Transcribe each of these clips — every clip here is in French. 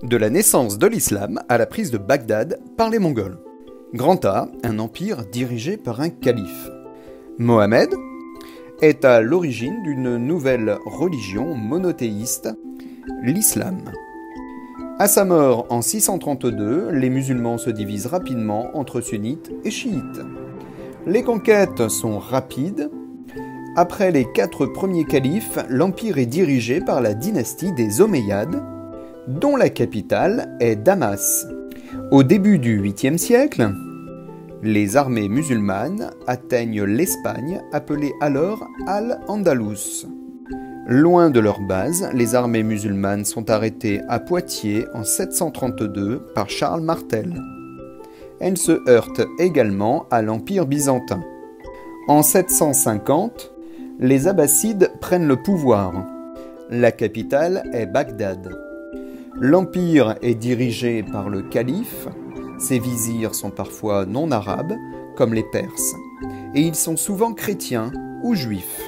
De la naissance de l'islam à la prise de Bagdad par les Mongols. Grand A, un empire dirigé par un calife. Mohammed est à l'origine d'une nouvelle religion monothéiste, l'islam. À sa mort en 632, les musulmans se divisent rapidement entre sunnites et chiites. Les conquêtes sont rapides. Après les 4 premiers califes, l'empire est dirigé par la dynastie des Omeyyades, dont la capitale est Damas. Au début du 8e siècle, les armées musulmanes atteignent l'Espagne, appelée alors Al-Andalus. Loin de leur base, les armées musulmanes sont arrêtées à Poitiers en 732 par Charles Martel. Elles se heurtent également à l'Empire byzantin. En 750, les Abbassides prennent le pouvoir. La capitale est Bagdad. L'empire est dirigé par le calife. Ses vizirs sont parfois non arabes, comme les Perses, et ils sont souvent chrétiens ou juifs.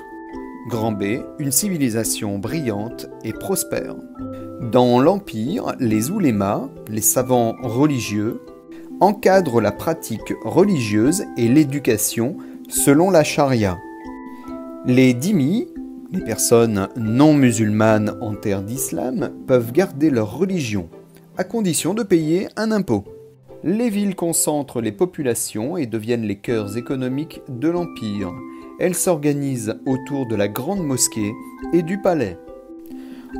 Grand B, une civilisation brillante et prospère. Dans l'empire, les oulémas, les savants religieux, encadrent la pratique religieuse et l'éducation selon la charia. Les dhimmis, les personnes non musulmanes en terre d'islam, peuvent garder leur religion, à condition de payer un impôt. Les villes concentrent les populations et deviennent les cœurs économiques de l'empire. Elles s'organisent autour de la grande mosquée et du palais.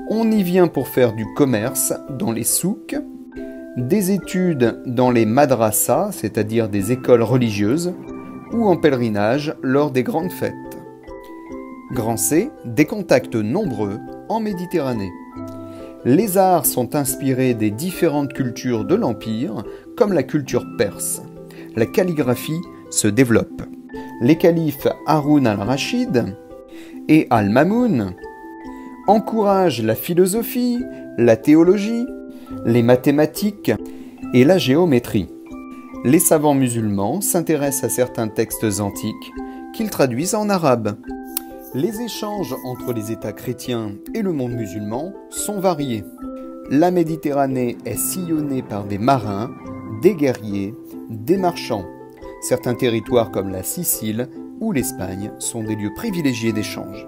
On y vient pour faire du commerce dans les souks, des études dans les madrasas, c'est-à-dire des écoles religieuses, ou en pèlerinage lors des grandes fêtes. Grand C, des contacts nombreux en Méditerranée. Les arts sont inspirés des différentes cultures de l'Empire, comme la culture perse. La calligraphie se développe. Les califes Haroun al-Rachid et al-Mamoun encouragent la philosophie, la théologie, les mathématiques et la géométrie. Les savants musulmans s'intéressent à certains textes antiques qu'ils traduisent en arabe. Les échanges entre les États chrétiens et le monde musulman sont variés. La Méditerranée est sillonnée par des marins, des guerriers, des marchands. Certains territoires comme la Sicile ou l'Espagne sont des lieux privilégiés d'échange.